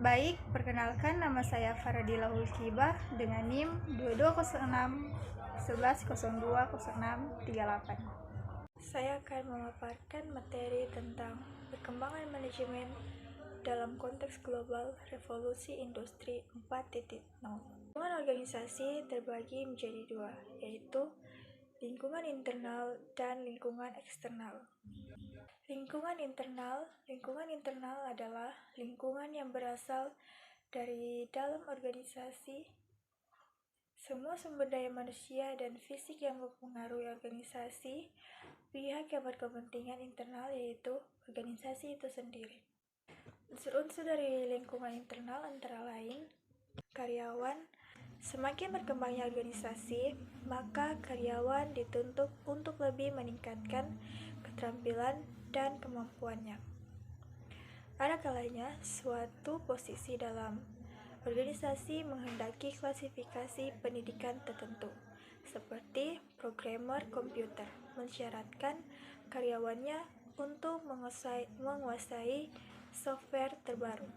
Baik, perkenalkan nama saya Faradila Hulkibah dengan NIM 2206 11020638. Saya akan memaparkan materi tentang perkembangan manajemen dalam konteks global revolusi industri 4.0. Lingkungan organisasi terbagi menjadi dua, yaitu lingkungan internal dan lingkungan eksternal. Lingkungan internal adalah lingkungan yang berasal dari dalam organisasi. Semua sumber daya manusia dan fisik yang mempengaruhi organisasi, pihak yang berkepentingan internal yaitu organisasi itu sendiri. Unsur-unsur dari lingkungan internal antara lain karyawan. Semakin berkembangnya organisasi, maka karyawan dituntut untuk lebih meningkatkan keterampilan dan kemampuannya. Ada kalanya suatu posisi dalam organisasi menghendaki klasifikasi pendidikan tertentu, seperti programmer komputer mensyaratkan karyawannya untuk menguasai software terbaru.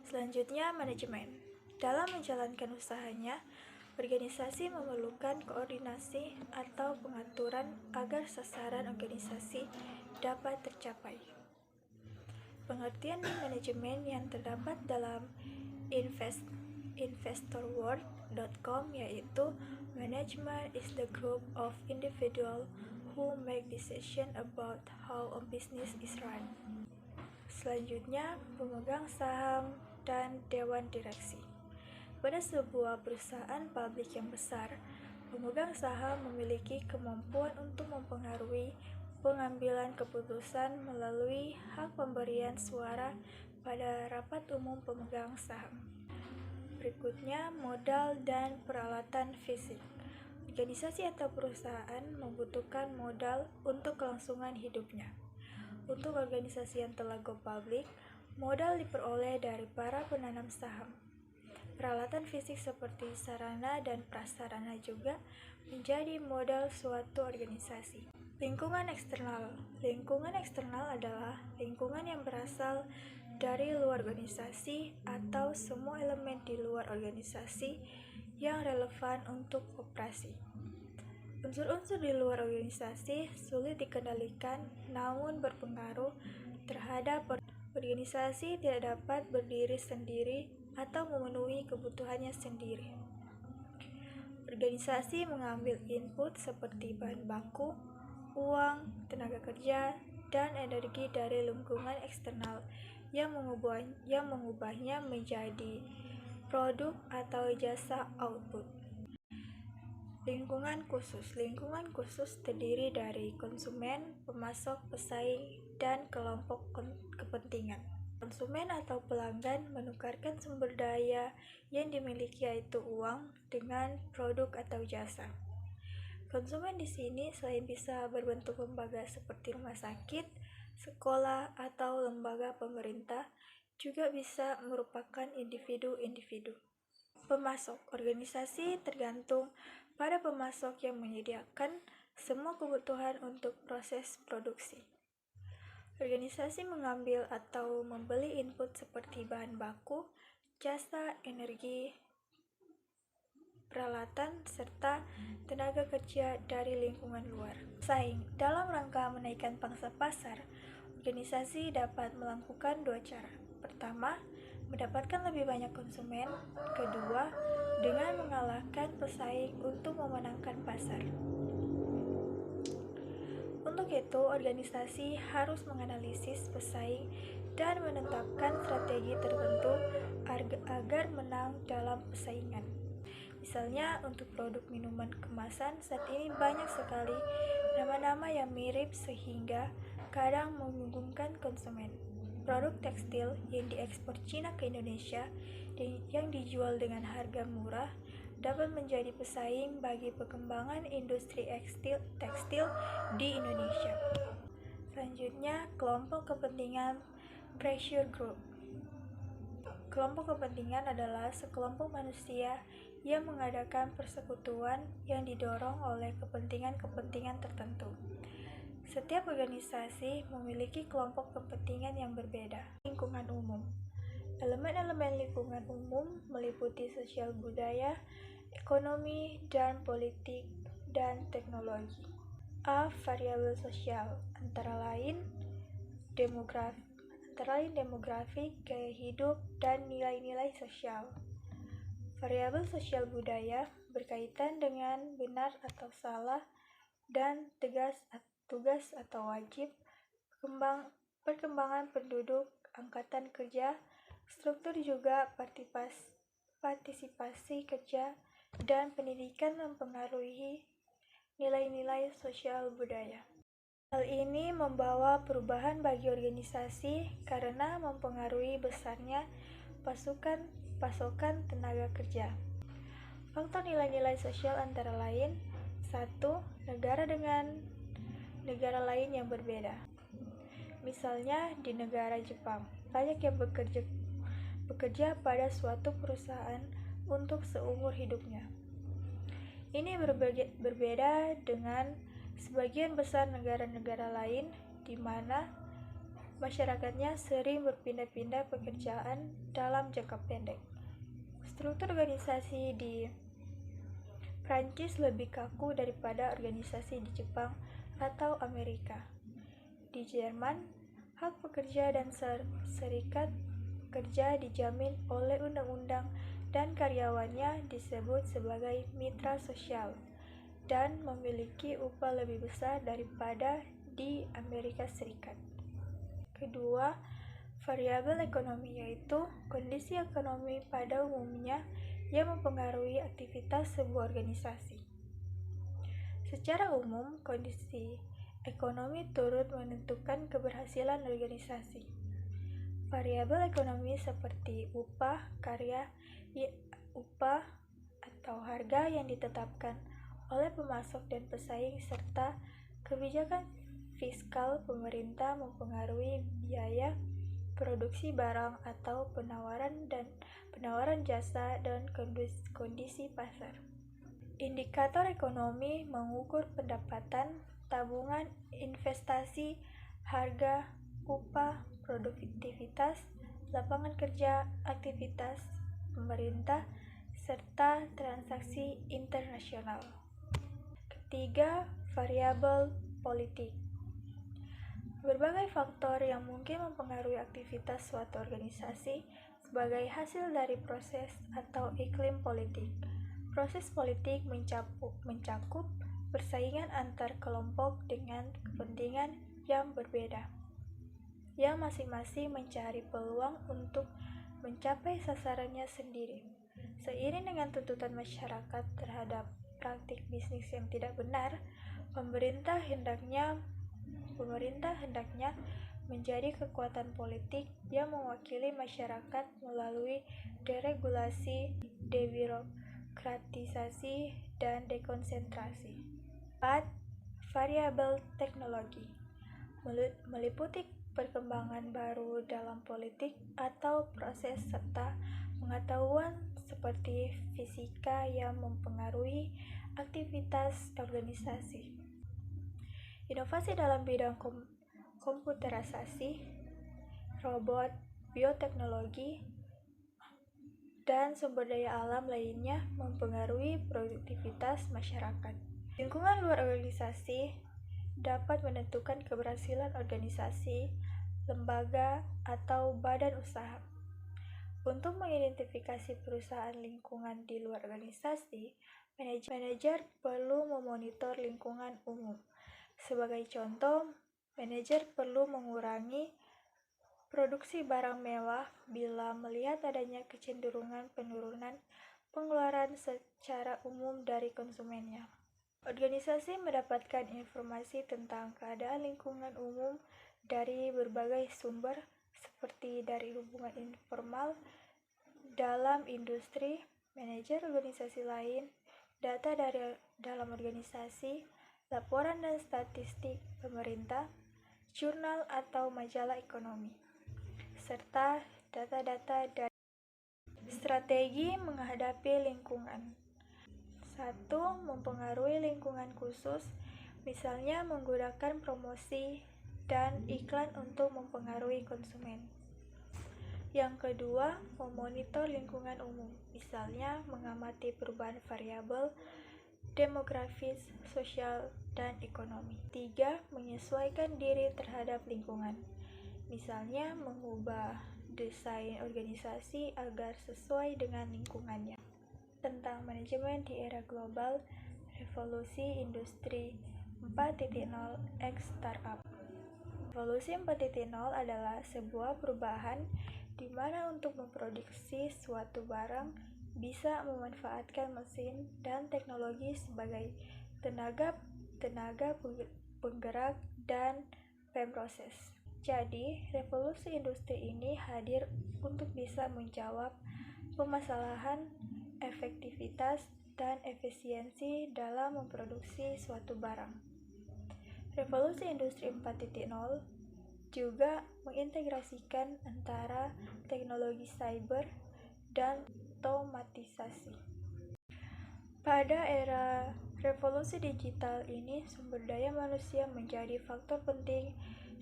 Selanjutnya, manajemen. Dalam menjalankan usahanya, organisasi memerlukan koordinasi atau pengaturan agar sasaran organisasi dapat tercapai. Pengertian manajemen yang terdapat dalam investorworld.com yaitu management is the group of individuals who make decisions about how a business is run. Selanjutnya, pemegang saham dan dewan direksi. Pada sebuah perusahaan publik yang besar, pemegang saham memiliki kemampuan untuk mempengaruhi pengambilan keputusan melalui hak pemberian suara pada rapat umum pemegang saham. Berikutnya, modal dan peralatan fisik. Organisasi atau perusahaan membutuhkan modal untuk kelangsungan hidupnya. Untuk organisasi yang telah go public, modal diperoleh dari para penanam saham. Peralatan fisik seperti sarana dan prasarana juga menjadi modal suatu organisasi. Lingkungan eksternal. Lingkungan eksternal adalah lingkungan yang berasal dari luar organisasi atau semua elemen di luar organisasi yang relevan untuk operasi. Unsur-unsur di luar organisasi sulit dikendalikan namun berpengaruh terhadap organisasi, tidak dapat berdiri sendiri atau memenuhi kebutuhannya sendiri. Organisasi mengambil input seperti bahan baku, uang, tenaga kerja, dan energi dari lingkungan eksternal yang mengubahnya menjadi produk atau jasa output. Lingkungan khusus terdiri dari konsumen, pemasok, pesaing, dan kelompok kepentingan. Konsumen atau pelanggan menukarkan sumber daya yang dimiliki yaitu uang dengan produk atau jasa. Konsumen di sini selain bisa berbentuk lembaga seperti rumah sakit, sekolah, atau lembaga pemerintah, juga bisa merupakan individu-individu. Pemasok. Organisasi tergantung pada pemasok yang menyediakan semua kebutuhan untuk proses produksi. Organisasi mengambil atau membeli input seperti bahan baku, jasa, energi, peralatan, serta tenaga kerja dari lingkungan luar. Saing. Dalam rangka menaikkan pangsa pasar, organisasi dapat melakukan dua cara. Pertama, mendapatkan lebih banyak konsumen. Kedua, dengan mengalahkan pesaing untuk memenangkan pasar. Untuk itu, organisasi harus menganalisis pesaing dan menetapkan strategi tertentu agar menang dalam persaingan. Misalnya, untuk produk minuman kemasan, saat ini banyak sekali nama-nama yang mirip sehingga kadang membingungkan konsumen. Produk tekstil yang diekspor Cina ke Indonesia yang dijual dengan harga murah dapat menjadi pesaing bagi perkembangan industri tekstil di Indonesia. Selanjutnya, kelompok kepentingan pressure group. Kelompok kepentingan adalah sekelompok manusia yang mengadakan persekutuan yang didorong oleh kepentingan-kepentingan tertentu. Setiap organisasi memiliki kelompok kepentingan yang berbeda. Lingkungan umum. Elemen-elemen lingkungan umum meliputi sosial budaya, ekonomi, dan politik, dan teknologi. A. Variabel sosial, antara lain demografi, gaya hidup, dan nilai-nilai sosial. Variabel sosial budaya berkaitan dengan benar atau salah dan tugas atau wajib, perkembangan penduduk, angkatan kerja, struktur juga partisipasi kerja, dan pendidikan mempengaruhi nilai-nilai sosial budaya. Hal ini membawa perubahan bagi organisasi karena mempengaruhi besarnya pasokan tenaga kerja. Faktor nilai-nilai sosial antara lain: 1. Negara dengan negara lain yang berbeda. Misalnya di negara Jepang, banyak yang bekerja pada suatu perusahaan untuk seumur hidupnya. Ini berbeda dengan sebagian besar negara-negara lain di mana masyarakatnya sering berpindah-pindah pekerjaan dalam jangka pendek. Struktur organisasi di Prancis lebih kaku daripada organisasi di Jepang atau Amerika. Di Jerman, hak pekerja dan serikat kerja dijamin oleh undang-undang dan karyawannya disebut sebagai mitra sosial dan memiliki upah lebih besar daripada di Amerika Serikat. Kedua, variabel ekonomi yaitu kondisi ekonomi pada umumnya yang mempengaruhi aktivitas sebuah organisasi. Secara umum, kondisi ekonomi turut menentukan keberhasilan organisasi. Variabel ekonomi seperti upah atau harga yang ditetapkan oleh pemasok dan pesaing serta kebijakan fiskal pemerintah mempengaruhi biaya produksi barang atau penawaran jasa dan kondisi pasar. Indikator ekonomi mengukur pendapatan, tabungan, investasi, harga, upah, produktivitas, lapangan kerja, aktivitas pemerintah, serta transaksi internasional. Ketiga, variabel politik. Berbagai faktor yang mungkin mempengaruhi aktivitas suatu organisasi sebagai hasil dari proses atau iklim politik. Proses politik mencakup persaingan antar kelompok dengan kepentingan yang berbeda, yang masing-masing mencari peluang untuk mencapai sasarannya sendiri. Seiring dengan tuntutan masyarakat terhadap praktik bisnis yang tidak benar, pemerintah hendaknya menjadi kekuatan politik yang mewakili masyarakat melalui deregulasi, debirokratisasi, dan dekonsentrasi. 4. Variabel teknologi meliputi perkembangan baru dalam politik atau proses serta pengetahuan seperti fisika yang mempengaruhi aktivitas organisasi. Inovasi dalam bidang komputerisasi, robot, bioteknologi, dan sumber daya alam lainnya mempengaruhi produktivitas masyarakat. Lingkungan luar organisasi dapat menentukan keberhasilan organisasi, lembaga, atau badan usaha. Untuk mengidentifikasi perusahaan lingkungan di luar organisasi, manajer perlu memonitor lingkungan umum. Sebagai contoh, manajer perlu mengurangi produksi barang mewah bila melihat adanya kecenderungan penurunan pengeluaran secara umum dari konsumennya. Organisasi mendapatkan informasi tentang keadaan lingkungan umum dari berbagai sumber, seperti dari hubungan informal dalam industri, manajer organisasi lain, data dari dalam organisasi, laporan dan statistik pemerintah, jurnal atau majalah ekonomi, serta data-data dari strategi menghadapi lingkungan. 1. Mempengaruhi lingkungan khusus, misalnya menggunakan promosi dan iklan untuk mempengaruhi konsumen. Yang kedua, memonitor lingkungan umum, misalnya mengamati perubahan variabel demografis, sosial, dan ekonomi. 3. Menyesuaikan diri terhadap lingkungan, misalnya mengubah desain organisasi agar sesuai dengan lingkungannya. Tentang manajemen di era global, revolusi industri 4.0 X startup. Revolusi 4.0 adalah sebuah perubahan di mana untuk memproduksi suatu barang bisa memanfaatkan mesin dan teknologi sebagai tenaga penggerak dan pemproses. Jadi, revolusi industri ini hadir untuk bisa menjawab permasalahan efektivitas dan efisiensi dalam memproduksi suatu barang. Revolusi industri 4.0 juga mengintegrasikan antara teknologi cyber dan otomatisasi. Pada era revolusi digital ini, sumber daya manusia menjadi faktor penting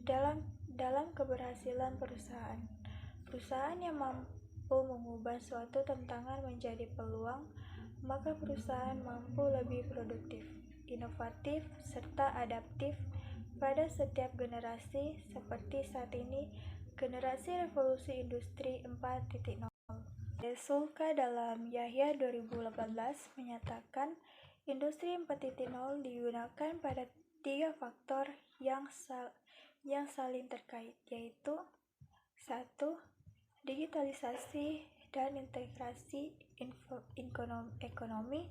dalam keberhasilan perusahaan. Perusahaan yang mampu mengubah suatu tantangan menjadi peluang, maka perusahaan mampu lebih produktif, inovatif, serta adaptif pada setiap generasi. Seperti saat ini, generasi revolusi industri 4.0. Sulka dalam Yahya 2018 menyatakan industri 4.0 digunakan pada 3 faktor yang saling terkait, yaitu 1. Digitalisasi dan integrasi ekonomi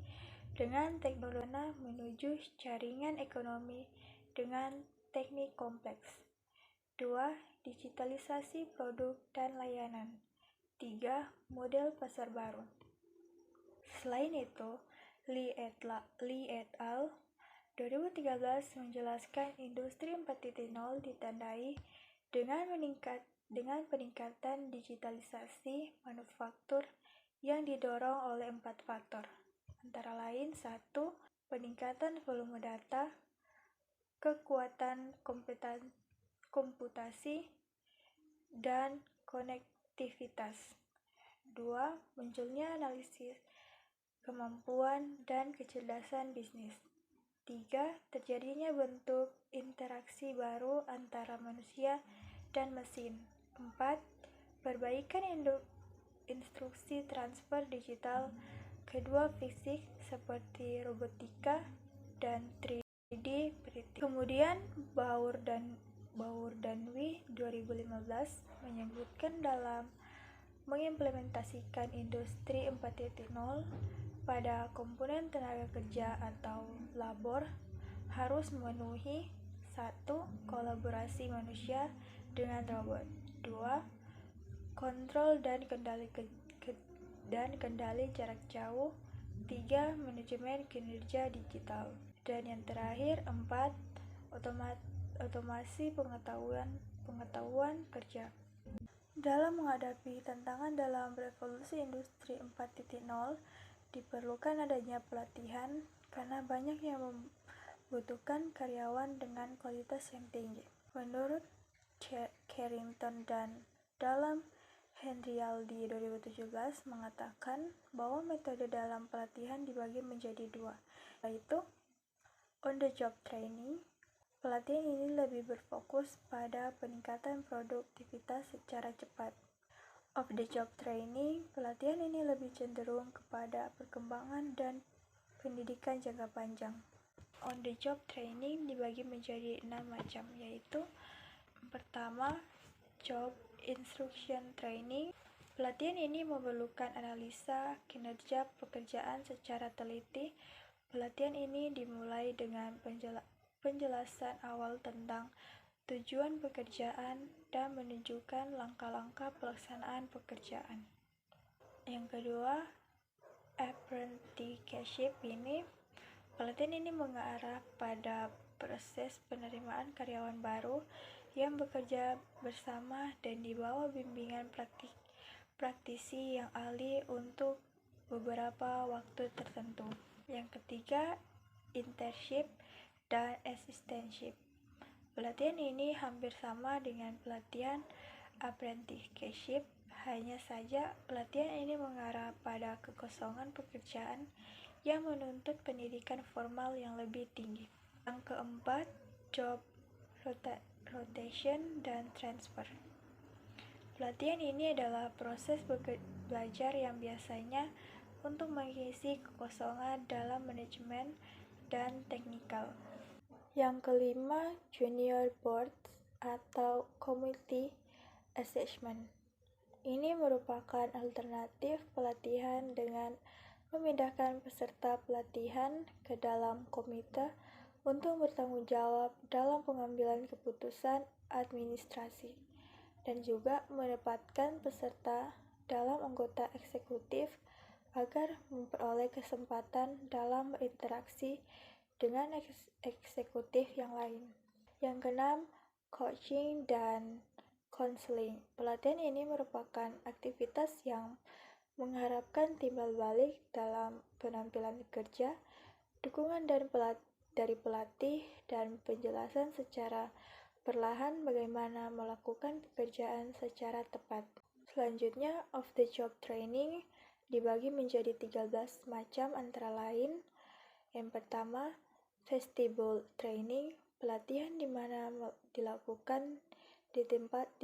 dengan teknologi menuju jaringan ekonomi dengan teknik kompleks. 2. Digitalisasi produk dan layanan. 3. Model pasar baru. Selain itu, Lee et al. 2013 menjelaskan industri 4.0 ditandai dengan peningkatan digitalisasi manufaktur yang didorong oleh 4 faktor, antara lain 1. Peningkatan volume data, kekuatan komputasi, dan konektivitas. 2. Munculnya analisis kemampuan dan kecerdasan bisnis. 3. Terjadinya bentuk interaksi baru antara manusia dan mesin. 4. Perbaikan instruksi transfer digital kedua fisik seperti robotika dan 3D printing. Kemudian Baur dan Wee 2015 menyebutkan dalam mengimplementasikan industri 4.0 pada komponen tenaga kerja atau labor harus memenuhi 1. Kolaborasi manusia dengan robot. 2. Kontrol dan kendali jarak jauh. 3. Manajemen kinerja digital. Dan yang terakhir 4. Otomasi pengetahuan kerja. Dalam menghadapi tantangan dalam revolusi industri 4.0, diperlukan adanya pelatihan karena banyak yang membutuhkan karyawan dengan kualitas yang tinggi. Menurut Carrington dan dalam Henry Aldi 2017 mengatakan bahwa metode dalam pelatihan dibagi menjadi 2, yaitu on-the-job training. Pelatihan ini lebih berfokus pada peningkatan produktivitas secara cepat. Off-the-job training, pelatihan ini lebih cenderung kepada perkembangan dan pendidikan jangka panjang. On-the-job training dibagi menjadi 6 macam, yaitu pertama, job instruction training. Pelatihan ini memerlukan analisa kinerja pekerjaan secara teliti. Pelatihan ini dimulai dengan penjelasan awal tentang tujuan pekerjaan dan menunjukkan langkah-langkah pelaksanaan pekerjaan. Yang kedua, apprenticeship ini. Pelatihan ini mengarah pada proses penerimaan karyawan baru yang bekerja bersama dan di bawah bimbingan praktisi yang ahli untuk beberapa waktu tertentu. Yang ketiga, internship dan assistantship. Pelatihan ini hampir sama dengan pelatihan apprenticeship, Hanya saja, pelatihan ini mengarah pada kekosongan pekerjaan yang menuntut pendidikan formal yang lebih tinggi. Yang keempat, job rotation dan transfer. Pelatihan ini adalah proses belajar yang biasanya untuk mengisi kekosongan dalam manajemen dan teknikal. Yang kelima, junior boards atau community assessment. Ini merupakan alternatif pelatihan dengan memindahkan peserta pelatihan ke dalam komite untuk bertanggung jawab dalam pengambilan keputusan administrasi, dan juga menempatkan peserta dalam anggota eksekutif agar memperoleh kesempatan dalam berinteraksi dengan eksekutif yang lain. Yang keenam, coaching dan counseling. Pelatihan ini merupakan aktivitas yang mengharapkan timbal balik dalam penampilan kerja, dukungan dari pelatih, dan penjelasan secara perlahan bagaimana melakukan pekerjaan secara tepat. Selanjutnya, off-the-job training dibagi menjadi 13 macam antara lain. Yang pertama, vestibule training, pelatihan di mana dilakukan di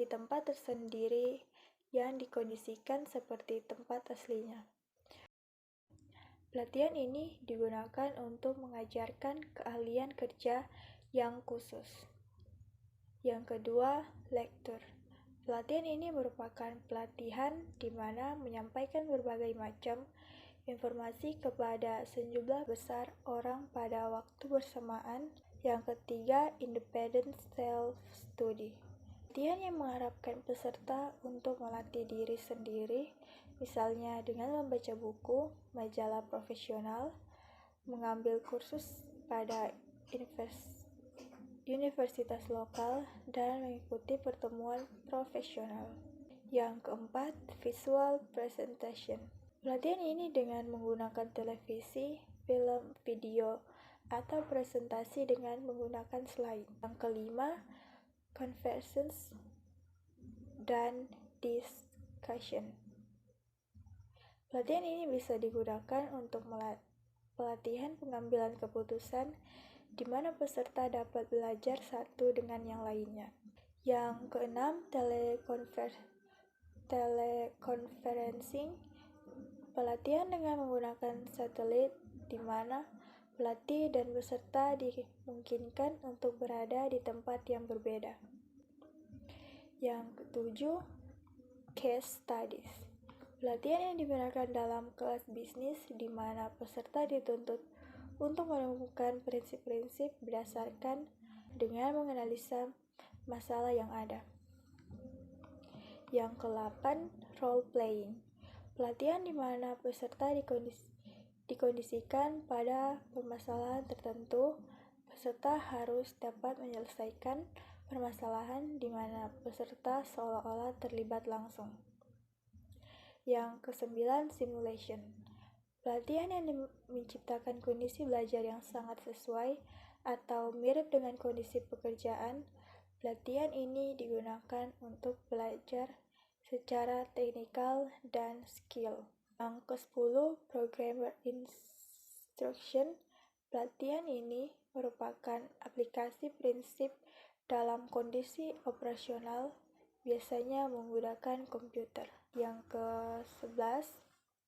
tempat tersendiri yang dikondisikan seperti tempat aslinya. Pelatihan ini digunakan untuk mengajarkan keahlian kerja yang khusus. Yang kedua, lecture. Pelatihan ini merupakan pelatihan di mana menyampaikan berbagai macam informasi kepada sejumlah besar orang pada waktu bersamaan. Yang ketiga, independent self-study. Pelatihan yang mengharapkan peserta untuk melatih diri sendiri, misalnya dengan membaca buku, majalah profesional, mengambil kursus pada universitas lokal, dan mengikuti pertemuan profesional. Yang keempat, visual presentation. Pelatihan ini dengan menggunakan televisi, film, video, atau presentasi dengan menggunakan slide. Yang kelima, conversations dan discussion. Pelatihan ini bisa digunakan untuk pelatihan pengambilan keputusan di mana peserta dapat belajar satu dengan yang lainnya. Yang keenam, teleconferencing. Pelatihan dengan menggunakan satelit di mana pelatih dan peserta dimungkinkan untuk berada di tempat yang berbeda. Yang ketujuh, case studies. Pelatihan yang digunakan dalam kelas bisnis di mana peserta dituntut untuk menemukan prinsip-prinsip berdasarkan dengan menganalisa masalah yang ada. Yang ke-8, role playing. Pelatihan di mana peserta dikondisikan pada permasalahan tertentu. Peserta harus dapat menyelesaikan permasalahan di mana peserta seolah-olah terlibat langsung. Yang ke-9, simulation. Pelatihan yang menciptakan kondisi belajar yang sangat sesuai atau mirip dengan kondisi pekerjaan. Pelatihan ini digunakan untuk belajar secara teknikal dan skill. Yang ke-10, programmer instruction. Pelatihan ini merupakan aplikasi prinsip dalam kondisi operasional, biasanya menggunakan komputer. Yang ke-11,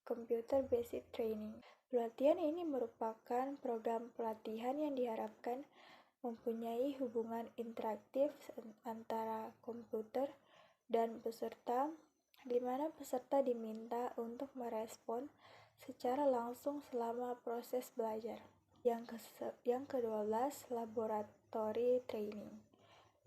computer basic training. Pelatihan ini merupakan program pelatihan yang diharapkan mempunyai hubungan interaktif antara komputer dan peserta, di mana peserta diminta untuk merespon secara langsung selama proses belajar. Yang ke-12, laboratory training.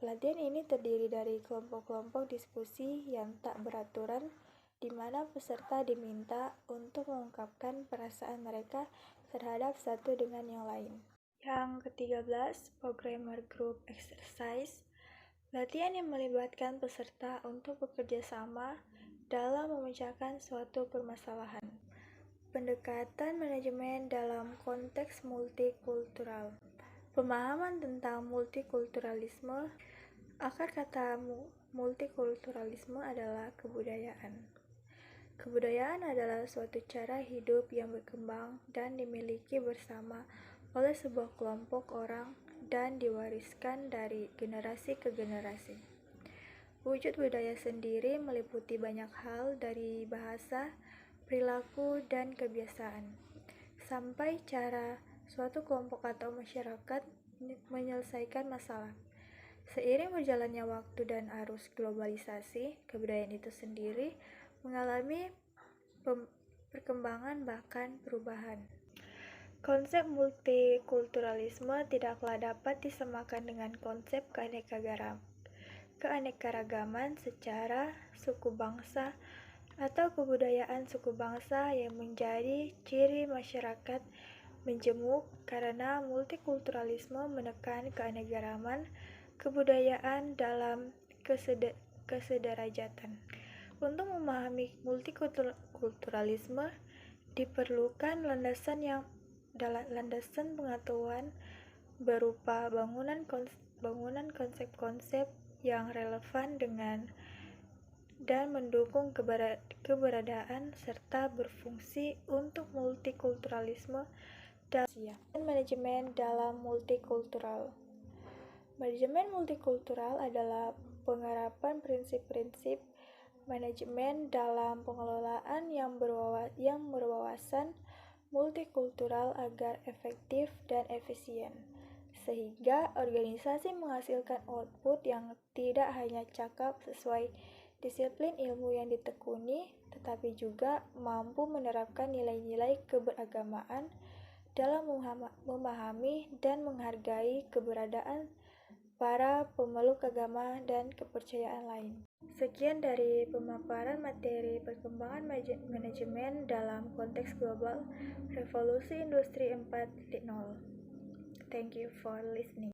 Pelatihan ini terdiri dari kelompok-kelompok diskusi yang tak beraturan, di mana peserta diminta untuk mengungkapkan perasaan mereka terhadap satu dengan yang lain. Yang ke-13, programmer group exercise. Pelatihan yang melibatkan peserta untuk bekerja sama dalam memecahkan suatu permasalahan. Pendekatan manajemen dalam konteks multikultural. Pemahaman tentang multikulturalisme. Akar kata multikulturalisme adalah kebudayaan. Kebudayaan adalah suatu cara hidup yang berkembang dan dimiliki bersama oleh sebuah kelompok orang dan diwariskan dari generasi ke generasi. Wujud budaya sendiri meliputi banyak hal dari bahasa, perilaku, dan kebiasaan, sampai cara suatu kelompok atau masyarakat menyelesaikan masalah. Seiring berjalannya waktu dan arus globalisasi, kebudayaan itu sendiri mengalami perkembangan bahkan perubahan. Konsep multikulturalisme tidaklah dapat disamakan dengan konsep keanekaragaman secara suku bangsa atau kebudayaan suku bangsa yang menjadi ciri masyarakat menjemuk, karena multikulturalisme menekan keanekaragaman kebudayaan dalam kesederajatan. Untuk memahami multikulturalisme diperlukan landasan pengetahuan berupa bangunan konsep-konsep yang relevan dan mendukung keberadaan serta berfungsi untuk multikulturalisme dan manajemen dalam multikultural. Manajemen multikultural adalah penerapan prinsip-prinsip manajemen dalam pengelolaan yang berwawasan multikultural agar efektif dan efisien, sehingga organisasi menghasilkan output yang tidak hanya cakap sesuai disiplin ilmu yang ditekuni, tetapi juga mampu menerapkan nilai-nilai keberagamaan dalam memahami dan menghargai keberadaan para pemeluk agama dan kepercayaan lain. Sekian dari pemaparan materi perkembangan manajemen dalam konteks global revolusi industri 4.0. Thank you for listening.